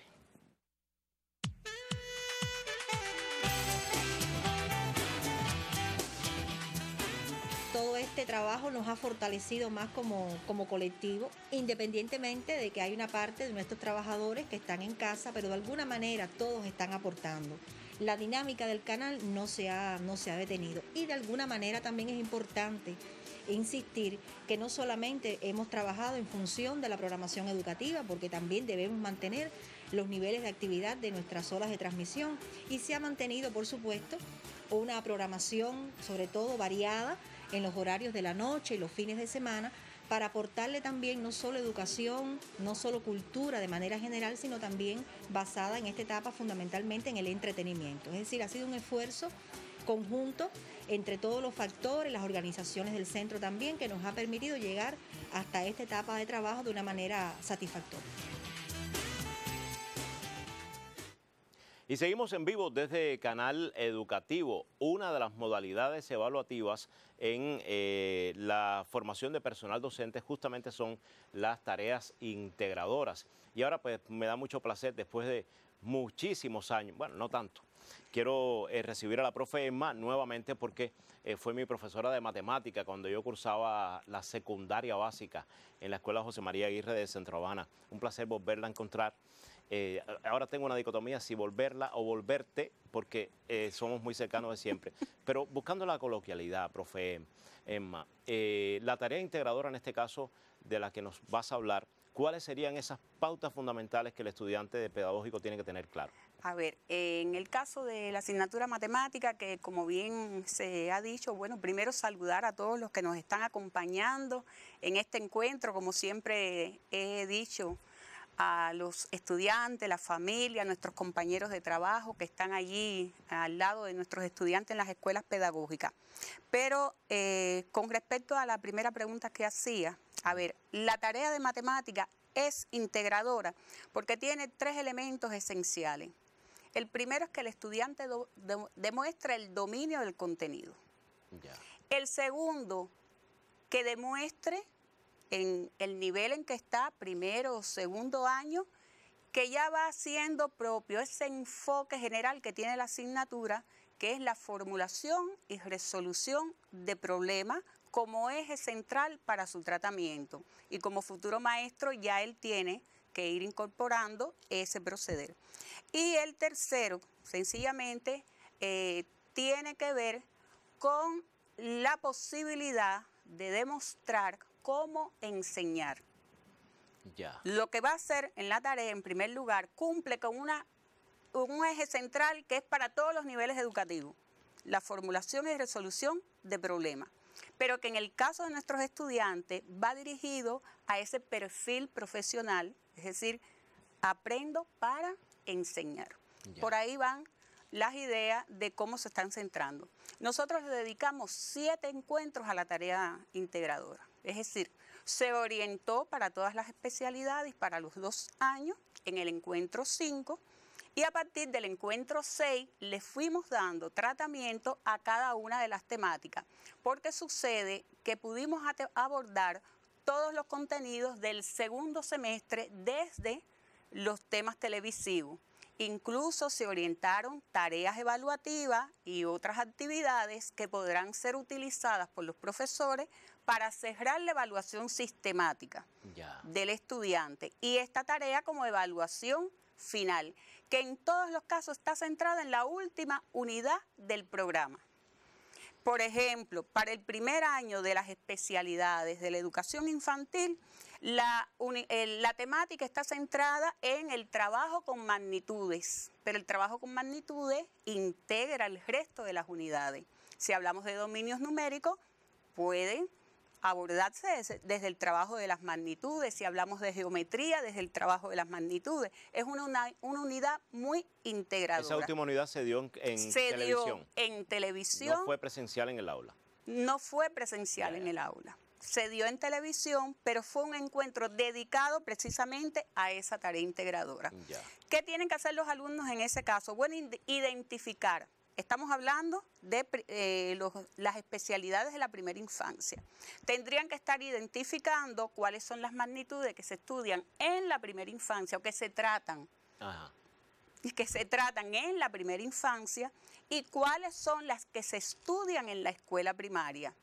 Speaker 5: Todo este trabajo nos ha fortalecido más como colectivo, independientemente de que hay una parte de nuestros trabajadores que están en casa, pero de alguna manera todos están aportando. La dinámica del canal no se ha detenido y de alguna manera también es importante insistir que no solamente hemos trabajado en función de la programación educativa, porque también debemos mantener los niveles de actividad de nuestras horas de transmisión y se ha mantenido, por supuesto, una programación sobre todo variada en los horarios de la noche y los fines de semana para aportarle también no solo educación, no solo cultura de manera general, sino también basada en esta etapa fundamentalmente en el entretenimiento. Es decir, ha sido un esfuerzo conjunto entre todos los factores, las organizaciones del centro también, que nos ha permitido llegar hasta esta etapa de trabajo de una manera satisfactoria.
Speaker 1: Y seguimos en vivo desde Canal Educativo. Una de las modalidades evaluativas en la formación de personal docente justamente son las tareas integradoras. Y ahora pues me da mucho placer, después de muchísimos años, bueno, no tanto, Quiero recibir a la profe Emma nuevamente porque fue mi profesora de matemática cuando yo cursaba la secundaria básica en la Escuela José María Aguirre de Centro Habana. Un placer volverla a encontrar. Ahora tengo una dicotomía, si volverla o volverte, porque somos muy cercanos de siempre. Pero buscando la coloquialidad, profe Emma, la tarea integradora en este caso de la que nos vas a hablar, ¿cuáles serían esas pautas fundamentales que el estudiante de pedagógico tiene que tener claro?
Speaker 3: A ver, en el caso de la asignatura matemática, que como bien se ha dicho, bueno, primero saludar a todos los que nos están acompañando en este encuentro, como siempre he dicho, a los estudiantes, la familia, nuestros compañeros de trabajo que están allí al lado de nuestros estudiantes en las escuelas pedagógicas. Pero con respecto a la primera pregunta que hacía, a ver, la tarea de matemática es integradora porque tiene 3 elementos esenciales. El primero es que el estudiante demuestra el dominio del contenido.
Speaker 1: Ya.
Speaker 3: El segundo, que demuestre en el nivel en que está, primero o segundo año, que ya va siendo propio ese enfoque general que tiene la asignatura, que es la formulación y resolución de problemas como eje central para su tratamiento. Y como futuro maestro ya él tiene que ir incorporando ese proceder. Y el tercero, sencillamente, tiene que ver con la posibilidad de demostrar cómo enseñar.
Speaker 1: Ya.
Speaker 3: Lo que va a hacer en la tarea, en primer lugar, cumple con un eje central que es para todos los niveles educativos, la formulación y resolución de problemas. Pero que en el caso de nuestros estudiantes va dirigido a ese perfil profesional, es decir, aprendo para enseñar.
Speaker 1: Ya.
Speaker 3: Por ahí van las ideas de cómo se están centrando. Nosotros le dedicamos 7 encuentros a la tarea integradora, es decir, se orientó para todas las especialidades para los 2 años en el encuentro 5 y a partir del encuentro 6 le fuimos dando tratamiento a cada una de las temáticas, porque sucede que pudimos abordar todos los contenidos del segundo semestre desde los temas televisivos. Incluso se orientaron tareas evaluativas y otras actividades que podrán ser utilizadas por los profesores para cerrar la evaluación sistemática del estudiante. Y esta tarea como evaluación final, que en todos los casos está centrada en la última unidad del programa. Por ejemplo, para el primer año de las especialidades de la educación infantil, la temática está centrada en el trabajo con magnitudes, pero el trabajo con magnitudes integra el resto de las unidades. Si hablamos de dominios numéricos, pueden abordarse desde el trabajo de las magnitudes. Si hablamos de geometría, desde el trabajo de las magnitudes. Es una unidad muy integradora.
Speaker 1: Esa última unidad se dio en televisión.
Speaker 3: Dio en televisión.
Speaker 1: No fue presencial en el aula.
Speaker 3: No fue presencial en el aula. Se dio en televisión, pero fue un encuentro dedicado precisamente a esa tarea integradora.
Speaker 1: Ya.
Speaker 3: ¿Qué tienen que hacer los alumnos en ese caso? Bueno, identificar. Estamos hablando de las especialidades de la primera infancia. Tendrían que estar identificando cuáles son las magnitudes que se estudian en la primera infancia o que se tratan.
Speaker 1: Ajá.
Speaker 3: Que se tratan en la primera infancia y cuáles son las que se estudian en la escuela primaria.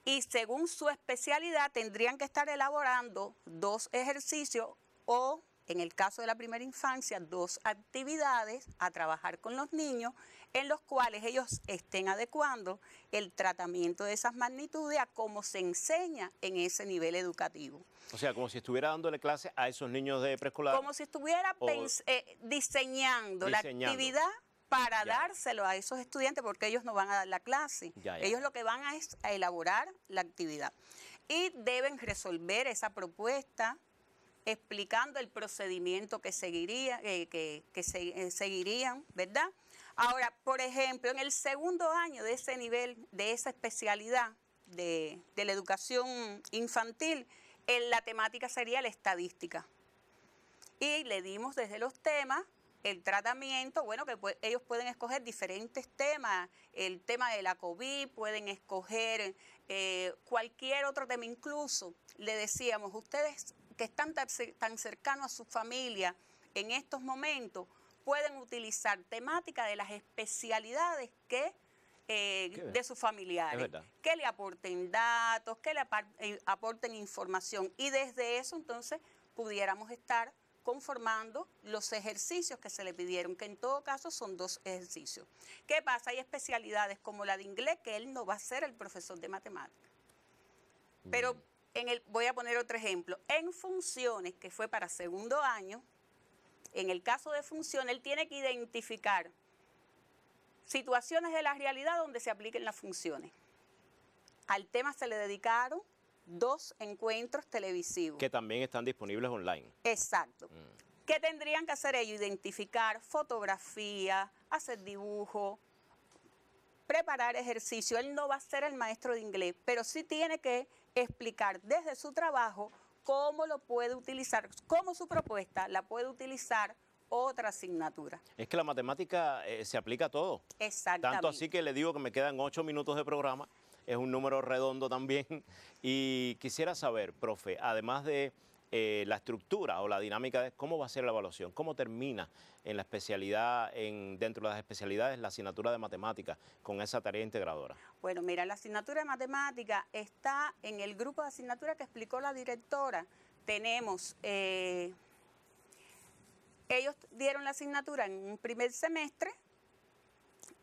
Speaker 3: Y según su especialidad tendrían que estar elaborando 2 ejercicios o, en el caso de la primera infancia, 2 actividades a trabajar con los niños en los cuales ellos estén adecuando el tratamiento de esas magnitudes a cómo se enseña en ese nivel educativo.
Speaker 1: O sea, como si estuviera dándole clase a esos niños de preescolar.
Speaker 3: Como si estuviera diseñando la actividad para dárselo a esos estudiantes, porque ellos no van a dar la clase. Ellos lo que van es a elaborar la actividad. Y deben resolver esa propuesta explicando el procedimiento que seguirían, ¿verdad? Ahora, por ejemplo, en el segundo año de ese nivel, de esa especialidad de la educación infantil, la temática sería la estadística. Y le dimos desde los temas el tratamiento, bueno, que ellos pueden escoger diferentes temas, el tema de la COVID, pueden escoger cualquier otro tema, incluso le decíamos, ustedes que están tan cercanos a su familia en estos momentos, pueden utilizar temática de las especialidades que de sus familiares, que le aporten datos, que le aporten información, y desde eso entonces pudiéramos estar conformando los ejercicios que se le pidieron, que en todo caso son 2 ejercicios. ¿Qué pasa? Hay especialidades como la de inglés, que él no va a ser el profesor de matemáticas. Pero voy a poner otro ejemplo. En funciones, que fue para segundo año, en el caso de funciones, él tiene que identificar situaciones de la realidad donde se apliquen las funciones. Al tema se le dedicaron 2 encuentros televisivos.
Speaker 1: Que también están disponibles online.
Speaker 3: Exacto. ¿Qué tendrían que hacer ellos? Identificar fotografía, hacer dibujo, preparar ejercicio. Él no va a ser el maestro de inglés, pero sí tiene que explicar desde su trabajo cómo lo puede utilizar, cómo su propuesta la puede utilizar otra asignatura.
Speaker 1: Es que la matemática se aplica a todo.
Speaker 3: Exactamente.
Speaker 1: Tanto así que le digo que me quedan 8 minutos de programa, es un número redondo también. Y quisiera saber, profe, además de la estructura o la dinámica de cómo va a ser la evaluación, cómo termina en la especialidad, dentro de las especialidades, la asignatura de matemáticas con esa tarea integradora.
Speaker 3: Bueno, mira, la asignatura de matemáticas está en el grupo de asignatura que explicó la directora. Tenemos... ellos dieron la asignatura en un primer semestre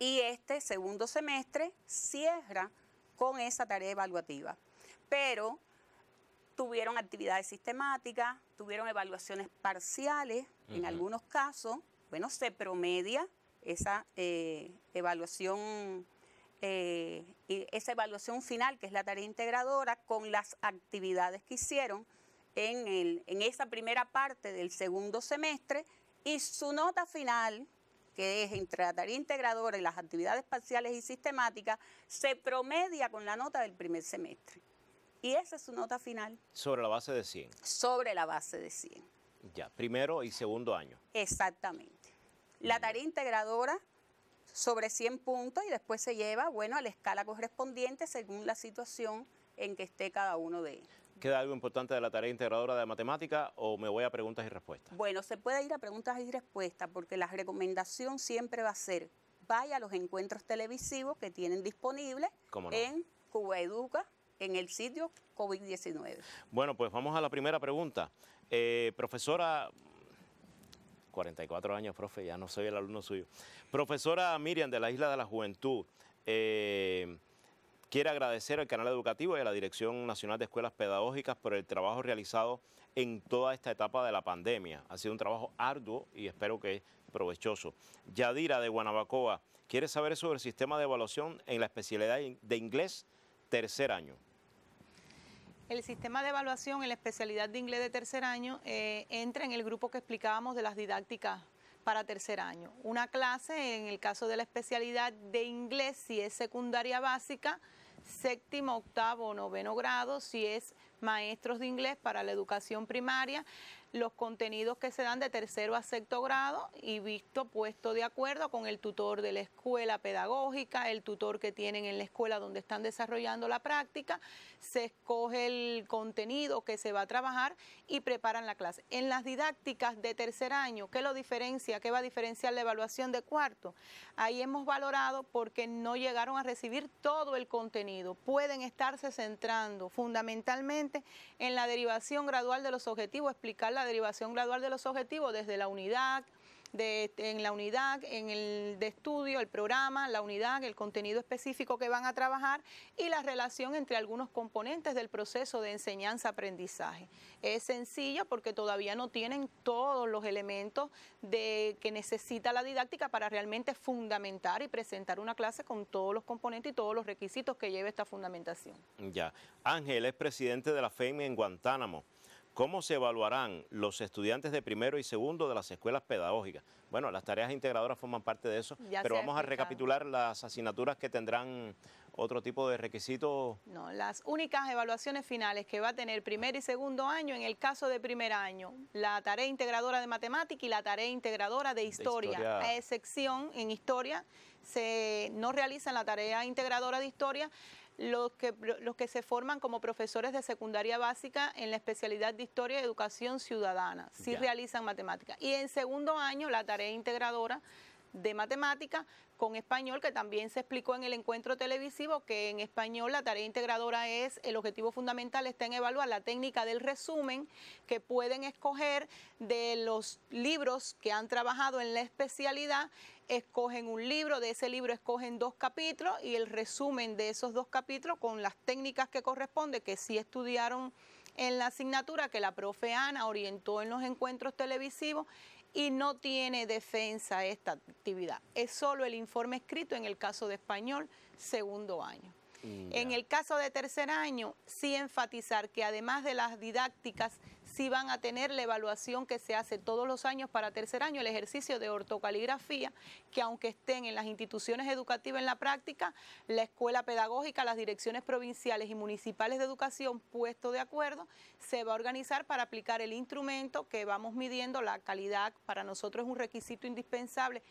Speaker 3: y este segundo semestre cierra con esa tarea evaluativa. Pero tuvieron actividades sistemáticas, tuvieron evaluaciones parciales, en algunos casos, bueno, se promedia esa evaluación final, que es la tarea integradora, con las actividades que hicieron en esa primera parte del segundo semestre, y su nota final, que es entre la tarea integradora y las actividades parciales y sistemáticas, se promedia con la nota del primer semestre. Y esa es su nota final.
Speaker 1: ¿Sobre la base de 100?
Speaker 3: Sobre la base de 100.
Speaker 1: Ya, primero y segundo año.
Speaker 3: Exactamente. La tarea integradora sobre 100 puntos y después se lleva, bueno, a la escala correspondiente según la situación en que esté cada uno de ellos.
Speaker 1: ¿Queda algo importante de la tarea integradora de matemática o me voy a preguntas y respuestas?
Speaker 3: Bueno, se puede ir a preguntas y respuestas porque la recomendación siempre va a ser, vaya a los encuentros televisivos que tienen disponibles en Cuba Educa, en el sitio COVID-19.
Speaker 1: Bueno, pues vamos a la primera pregunta. Profesora, 44 años, profe, ya no soy el alumno suyo. Profesora Miriam de la Isla de la Juventud, quiere agradecer al canal educativo y a la Dirección Nacional de Escuelas Pedagógicas por el trabajo realizado en toda esta etapa de la pandemia. Ha sido un trabajo arduo y espero que provechoso. Yadira de Guanabacoa quiere saber sobre el sistema de evaluación en la especialidad de inglés tercer año.
Speaker 2: El sistema de evaluación en la especialidad de inglés de tercer año entra en el grupo que explicábamos de las didácticas para tercer año. Una clase, en el caso de la especialidad de inglés, si es secundaria básica, séptimo, octavo, noveno grado, si es maestros de inglés para la educación primaria, los contenidos que se dan de tercero a sexto grado y puesto de acuerdo con el tutor de la escuela pedagógica, el tutor que tienen en la escuela donde están desarrollando la práctica, se escoge el contenido que se va a trabajar y preparan la clase. En las didácticas de tercer año, ¿qué lo diferencia? ¿Qué va a diferenciar la evaluación de cuarto? Ahí hemos valorado porque no llegaron a recibir todo el contenido. Pueden estarse centrando fundamentalmente en la derivación gradual de los objetivos, explicar la derivación gradual de los objetivos desde la unidad, en el de estudio, el programa, la unidad, el contenido específico que van a trabajar y la relación entre algunos componentes del proceso de enseñanza-aprendizaje. Es sencillo porque todavía no tienen todos los elementos que necesita la didáctica para realmente fundamentar y presentar una clase con todos los componentes y todos los requisitos que lleve esta fundamentación.
Speaker 1: Ya. Ángel es presidente de la FEMI en Guantánamo. ¿Cómo se evaluarán los estudiantes de primero y segundo de las escuelas pedagógicas? Bueno, las tareas integradoras forman parte de eso, pero vamos a recapitular las asignaturas que tendrán otro tipo de requisitos. No,
Speaker 2: las únicas evaluaciones finales que va a tener primer y segundo año, en el caso de primer año, la tarea integradora de matemática y la tarea integradora de historia. A excepción, en historia, no realizan la tarea integradora de historia los que se forman como profesores de secundaria básica en la especialidad de Historia y Educación Ciudadana. Sí realizan matemáticas. Y en segundo año, la tarea integradora de matemática con español, que también se explicó en el encuentro televisivo, que en español la tarea integradora el objetivo fundamental está en evaluar la técnica del resumen, que pueden escoger de los libros que han trabajado en la especialidad. Escogen un libro, de ese libro escogen 2 capítulos y el resumen de esos 2 capítulos con las técnicas que corresponde, que sí estudiaron en la asignatura que la profe Ana orientó en los encuentros televisivos, y no tiene defensa esta actividad. Es solo el informe escrito en el caso de español, segundo año. En el caso de tercer año, sí enfatizar que además de las didácticas, sí van a tener la evaluación que se hace todos los años para tercer año, el ejercicio de ortocaligrafía, que aunque estén en las instituciones educativas en la práctica, la escuela pedagógica, las direcciones provinciales y municipales de educación, puesto de acuerdo, se va a organizar para aplicar el instrumento que vamos midiendo. La calidad para nosotros es un requisito indispensable.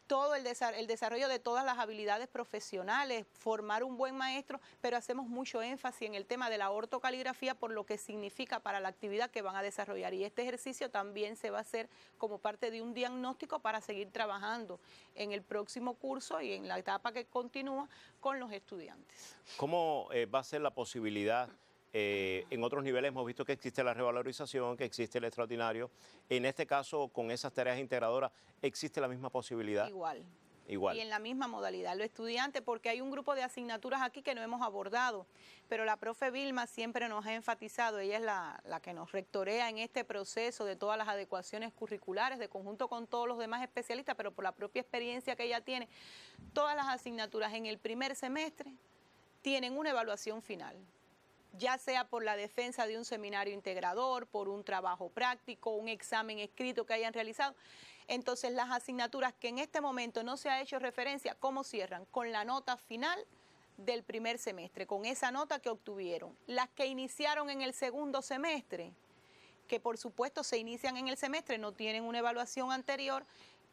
Speaker 2: Todo el desarrollo de todas las habilidades profesionales, formar un buen maestro, pero hacemos mucho énfasis en el tema de la ortocaligrafía por lo que significa para la actividad que van a desarrollar. Y este ejercicio también se va a hacer como parte de un diagnóstico para seguir trabajando en el próximo curso y en la etapa que continúa con los estudiantes.
Speaker 1: ¿Cómo va a ser la posibilidad? En otros niveles hemos visto que existe la revalorización, que existe el extraordinario. En este caso, con esas tareas integradoras, ¿existe la misma posibilidad?
Speaker 2: Igual.
Speaker 1: Igual.
Speaker 2: Y en la misma modalidad. Los estudiantes, porque hay un grupo de asignaturas aquí que no hemos abordado, pero la profe Vilma siempre nos ha enfatizado, ella es la que nos rectorea en este proceso de todas las adecuaciones curriculares, de conjunto con todos los demás especialistas, pero por la propia experiencia que ella tiene, todas las asignaturas en el primer semestre tienen una evaluación final, ya sea por la defensa de un seminario integrador, por un trabajo práctico, un examen escrito que hayan realizado. Entonces, las asignaturas que en este momento no se ha hecho referencia, ¿cómo cierran? Con la nota final del primer semestre, con esa nota que obtuvieron. Las que iniciaron en el segundo semestre, que por supuesto se inician en el semestre, no tienen una evaluación anterior,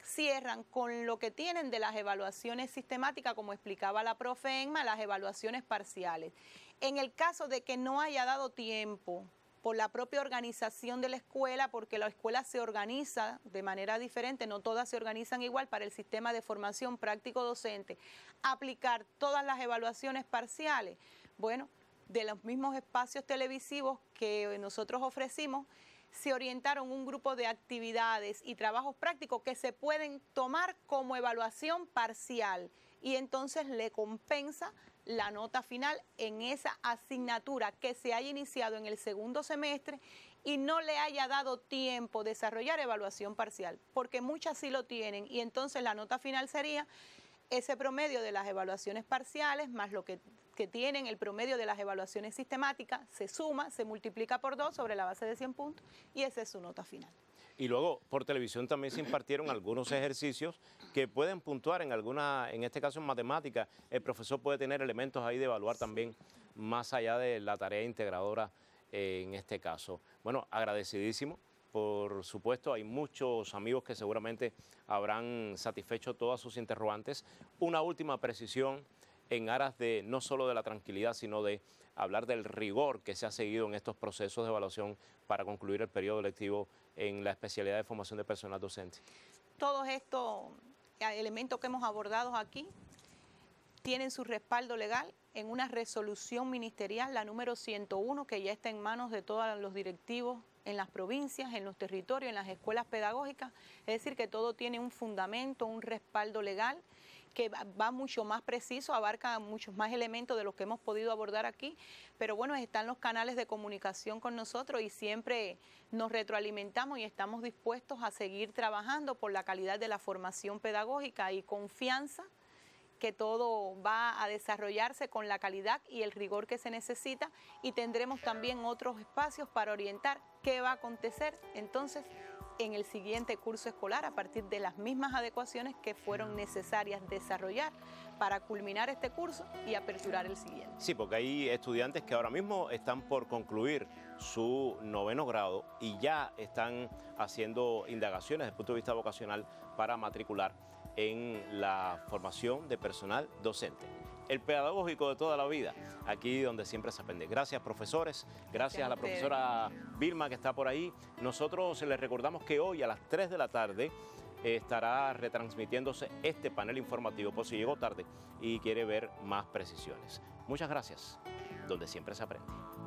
Speaker 2: cierran con lo que tienen de las evaluaciones sistemáticas, como explicaba la profe Emma, las evaluaciones parciales. En el caso de que no haya dado tiempo por la propia organización de la escuela, porque la escuela se organiza de manera diferente, no todas se organizan igual para el sistema de formación práctico docente, aplicar todas las evaluaciones parciales, bueno, de los mismos espacios televisivos que nosotros ofrecimos, se orientaron un grupo de actividades y trabajos prácticos que se pueden tomar como evaluación parcial y entonces le compensa la nota final en esa asignatura que se haya iniciado en el segundo semestre y no le haya dado tiempo desarrollar evaluación parcial, porque muchas sí lo tienen y entonces la nota final sería ese promedio de las evaluaciones parciales más lo que tienen el promedio de las evaluaciones sistemáticas, se suma, se multiplica por 2 sobre la base de 100 puntos y esa es su nota final.
Speaker 1: Y luego por televisión también se impartieron algunos ejercicios que pueden puntuar en este caso en matemáticas. El profesor puede tener elementos ahí de evaluar también más allá de la tarea integradora en este caso. Bueno, agradecidísimo. Por supuesto, hay muchos amigos que seguramente habrán satisfecho todas sus interrogantes. Una última precisión en aras de no solo de la tranquilidad, sino de hablar del rigor que se ha seguido en estos procesos de evaluación para concluir el periodo lectivo en la especialidad de formación de personal docente.
Speaker 2: Todos estos elementos que hemos abordado aquí tienen su respaldo legal en una resolución ministerial, la número 101, que ya está en manos de todos los directivos en las provincias, en los territorios, en las escuelas pedagógicas. Es decir, que todo tiene un fundamento, un respaldo legal que va mucho más preciso, abarca muchos más elementos de los que hemos podido abordar aquí, pero bueno, están los canales de comunicación con nosotros y siempre nos retroalimentamos y estamos dispuestos a seguir trabajando por la calidad de la formación pedagógica y confianza que todo va a desarrollarse con la calidad y el rigor que se necesita y tendremos también otros espacios para orientar qué va a acontecer entonces en el siguiente curso escolar a partir de las mismas adecuaciones que fueron necesarias desarrollar para culminar este curso y aperturar el siguiente.
Speaker 1: Sí, porque hay estudiantes que ahora mismo están por concluir su 9º grado y ya están haciendo indagaciones desde el punto de vista vocacional para matricular en la formación de personal docente. el pedagógico de toda la vida, aquí donde siempre se aprende. Gracias, profesores, gracias a la profesora Vilma que está por ahí. Nosotros les recordamos que hoy a las 3 de la tarde estará retransmitiéndose este panel informativo por si llegó tarde y quiere ver más precisiones. Muchas gracias, donde siempre se aprende.